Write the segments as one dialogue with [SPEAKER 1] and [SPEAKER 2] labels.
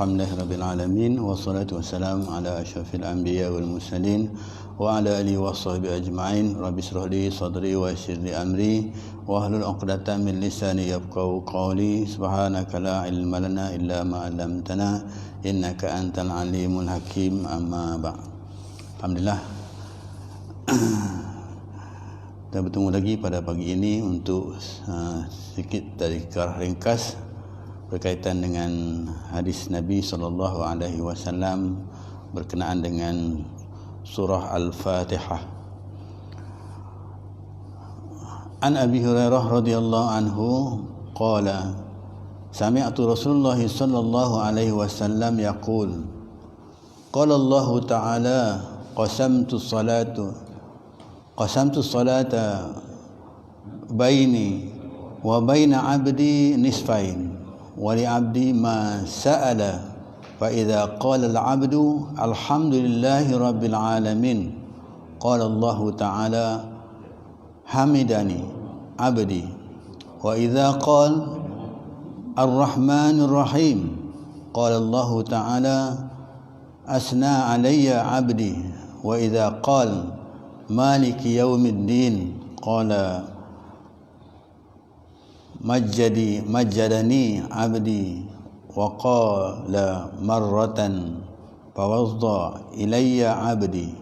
[SPEAKER 1] Alhamdulillahi Rabbil Alamin. Wassalatu wassalamu ala asyrafil anbiya wal mursalin wa ala alihi wa sahbihi ajma'in. Rabbi shrah li sadri wa yassir li amri wahlul 'uqdatam min lisani yafqahu qawli. Subhanaka la ilma lana illa ma 'allamtana innaka antal alimul hakim. Amma ba'd. Alhamdulillah, kita bertemu lagi pada pagi ini untuk sedikit tadhkirah ringkas berkaitan dengan hadis Nabi SAW berkenaan dengan surah Al-Fatihah. An Abi Hurairah radhiyallahu anhu qala sami'tu Rasulullah sallallahu alaihi wasallam yaqul qala Allah ta'ala qasamtu salata baini wa baina 'abdi nisfain wa li 'abdi ma sa'ala fa idza qala al-'abdu alhamdulillahi rabbil alamin qala Allah ta'ala hamidani 'abdi wa idza qala ar-rahmanir rahim qala Allah ta'ala asna 'alayya 'abdi wa idza qala maliki yaumiddin qala majjadani abdi wa qala marratan fawazza ilayya abdi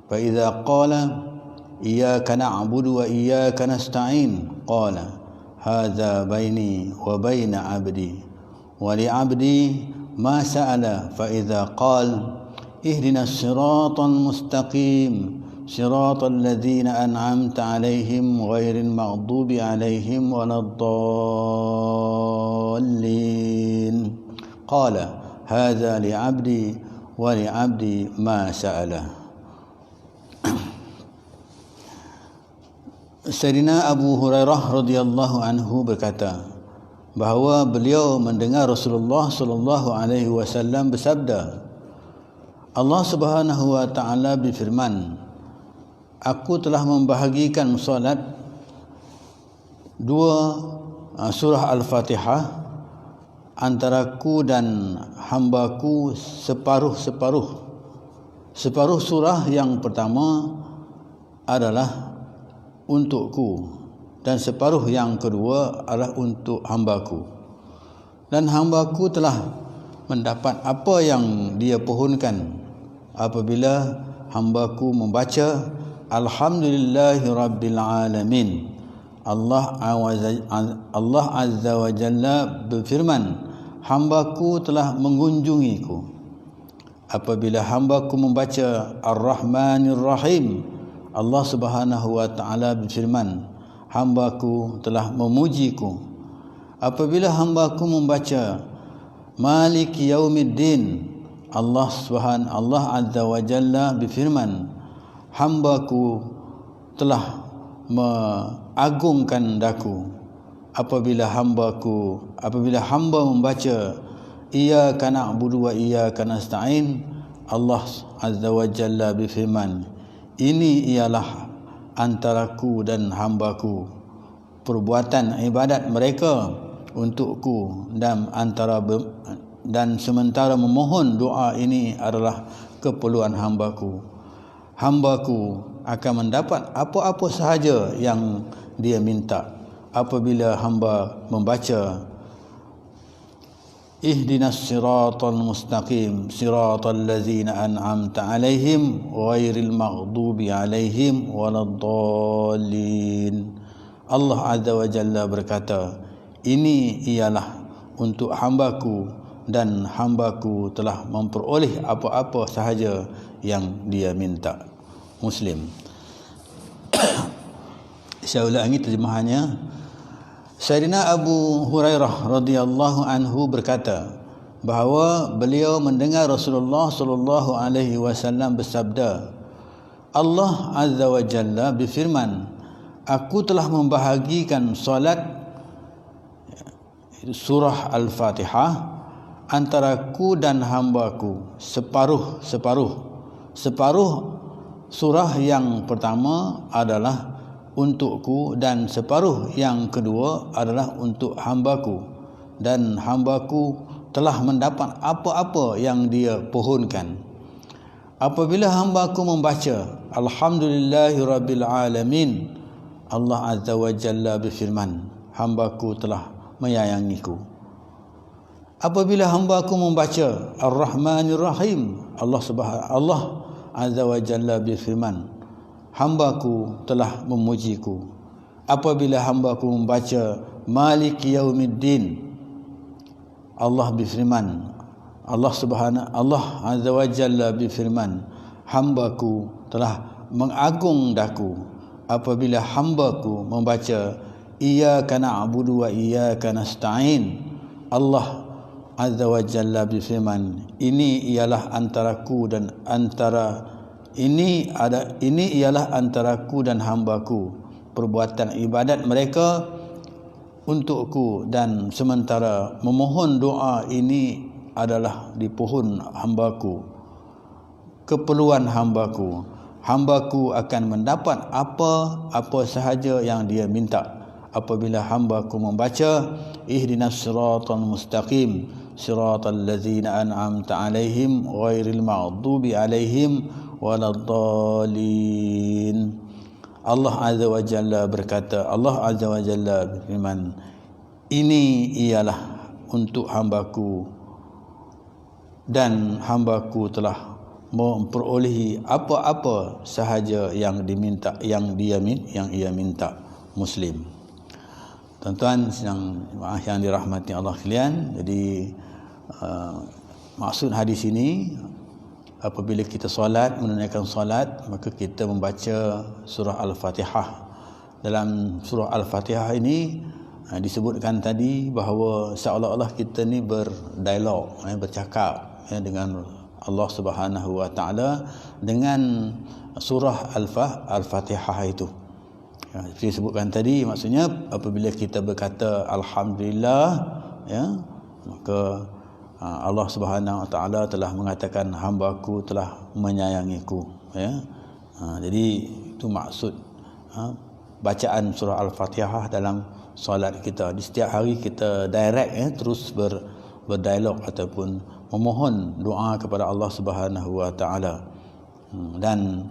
[SPEAKER 1] fa idza qala iyyaka na'budu wa iyyaka nasta'in qala hadza baini wa baina abdi wa li abdi ma sa'ala fa idza qala ihdinas siratal mustaqim صراط الذين أنعمت عليهم غير المغضوب عليهم ولا الضالين قال هذا لعبدي ولعبدي ما سأله. Sayyidina Abu Hurairah radhiyallahu anhu berkata bahawa beliau mendengar Rasulullah sallallahu alaihi wasallam bersabda, Allah Subhanahu wa taala berfirman, aku telah membahagikan solat dua surah Al-Fatihah antaraku dan hambaku separuh-separuh. Separuh surah yang pertama adalah untukku dan separuh yang kedua adalah untuk hambaku. Dan hambaku telah mendapat apa yang dia pohonkan apabila hambaku membaca Alhamdulillahi Rabbil Alamin. Allah Azza wa Jalla berfirman, hambaku telah mengunjungiku. Apabila hambaku membaca Ar-Rahmanir Rahim, Allah Subhanahu wa taala berfirman, hambaku telah memujiku. Apabila hambaku membaca Maliki Yaumiddin, Allah Azza wa Jalla berfirman, hambaku telah mengagungkan daku. Apabila hamba membaca iyyaka na'budu wa iyyaka nasta'in, Allah Azza wa Jalla berfirman, ini ialah antaraku dan hambaku, perbuatan ibadat mereka untukku, dan sementara memohon doa ini adalah keperluan hambaku. Hambaku akan mendapat apa-apa sahaja yang dia minta apabila hamba membaca ihdinas siratal mustaqim siratal ladzina an'amta alaihim ghairil maghdubi alaihim waladdallin. Allah Azza wa Jalla berkata, ini ialah untuk hambaku dan hambaku telah memperoleh apa-apa sahaja yang dia minta. Muslim. Saya ulangi terjemahannya. Sayyidina Abu Hurairah radhiyallahu anhu berkata bahawa beliau mendengar Rasulullah sallallahu alaihi wasallam bersabda, Allah Azza wa Jalla berfirman, aku telah membahagikan solat surah Al-Fatihah antaraku dan hambaku separuh surah yang pertama adalah untukku dan separuh yang kedua adalah untuk hambaku, dan hambaku telah mendapat apa-apa yang dia pohonkan. Apabila hamba-Ku membaca Alhamdulillahirabbil alamin, Allah Azza wa Jalla berfirman, hamba-Ku telah menyayangiku. Apabila hamba-Ku membaca Ar-Rahmanir Rahim, Allah Azza wa Jalla berfirman, hamba-Ku telah memujiku. Apabila hamba-Ku membaca Maliki Yaumiddin, Allah berfirman, Allah Azza wa Jalla berfirman, hamba-Ku telah mengagung daku. Apabila hamba-Ku membaca Iyyaka na'budu wa iyyaka nasta'in, Allah Azza wa Jalla berfirman, ini ialah antaraku dan hamba-Ku, perbuatan ibadat mereka untukku, dan sementara memohon doa ini adalah di pohon hamba-Ku, keperluan hamba-Ku. Hamba-Ku akan mendapat apa sahaja yang dia minta. Apabila hamba-Ku membaca ihdinas siratal mustaqim siratal ladzina an'amta alaihim ghairil maghdubi alaihim waladdallin. Allah Azza wa Jalla berkata, Allah Azza wa Jalla berfirman, ini ialah untuk hamba-Ku, dan hamba-Ku telah memperolehi apa-apa sahaja yang diminta, yang ia minta. Muslim. Tuan-tuan yang dirahmati Allah sekalian, jadi maksud hadis ini, apabila kita solat, menunaikan solat, maka kita membaca surah Al-Fatihah. Dalam surah Al-Fatihah ini disebutkan tadi bahawa seolah-olah kita ni berdialog, bercakap dengan Allah Subhanahu wa taala dengan surah Al-Fatihah itu. Seperti disebutkan tadi, maksudnya apabila kita berkata alhamdulillah, maka Allah Subhanahu wa taala telah mengatakan hamba-Ku telah menyayangiku, jadi itu maksud bacaan surah Al-Fatihah dalam solat kita. Di setiap hari kita direct terus berdialog ataupun memohon doa kepada Allah Subhanahu wa taala. Dan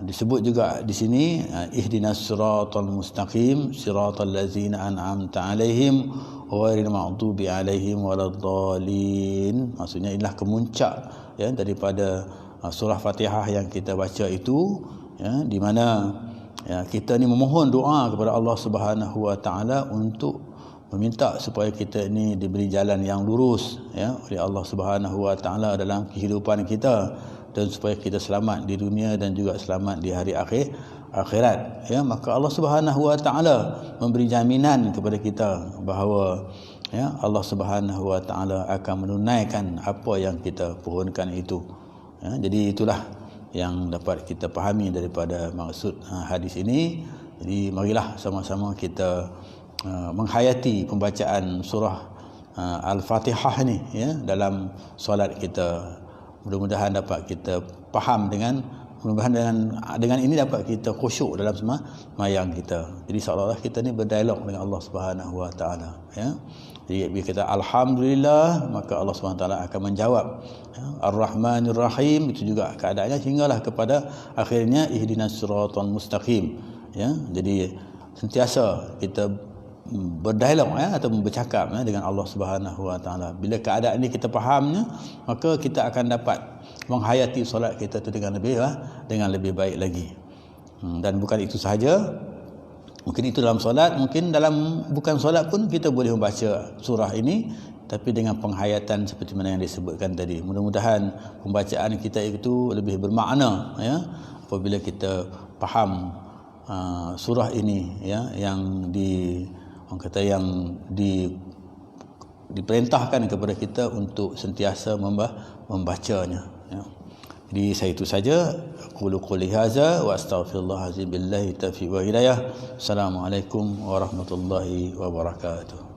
[SPEAKER 1] disebut juga di sini ihdinas siratal mustaqim siratal ladzina an'amta alaihim ghairil maghdubi alaihim waladdallin. Maksudnya inilah kemuncak daripada surah Fatihah yang kita baca itu, di mana kita ni memohon doa kepada Allah Subhanahu wa taala untuk meminta supaya kita ini diberi jalan yang lurus oleh Allah Subhanahu wa taala dalam kehidupan kita, dan supaya kita selamat di dunia dan juga selamat di hari akhirat. Maka Allah Subhanahu wa taala memberi jaminan kepada kita bahawa Allah Subhanahu wa taala akan menunaikan apa yang kita pohonkan itu. Jadi itulah yang dapat kita fahami daripada maksud hadis ini. Jadi marilah sama-sama kita menghayati pembacaan surah Al-Fatihah ni dalam solat kita. Mudah-mudahan dapat kita faham dengan ini dapat kita khusyuk dalam sembahyang kita. Jadi seolah-olah kita ni berdialog dengan Allah Subhanahu wa taala, Jadi bila kita alhamdulillah, maka Allah Subhanahu wa taala akan menjawab. Ar-Rahmanir Rahim, itu juga keadaannya hinggalah kepada akhirnya ihdinas siratal mustaqim. Jadi sentiasa kita berdialog atau bercakap dengan Allah Subhanahu wa taala. Bila keadaan ini kita fahamnya, maka kita akan dapat menghayati solat kita itu dengan lebih baik lagi. Dan bukan itu sahaja, mungkin itu dalam solat, mungkin dalam bukan solat pun kita boleh membaca surah ini, tapi dengan penghayatan seperti mana yang disebutkan tadi. Mudah-mudahan pembacaan kita itu lebih bermakna apabila kita faham surah ini yang diperintahkan kepada kita untuk sentiasa membacanya. Jadi saya itu saja. Qulu qouli hadza wa astaghfirullah azim billahi taufiq wa hidayah. Assalamualaikum warahmatullahi wabarakatuh.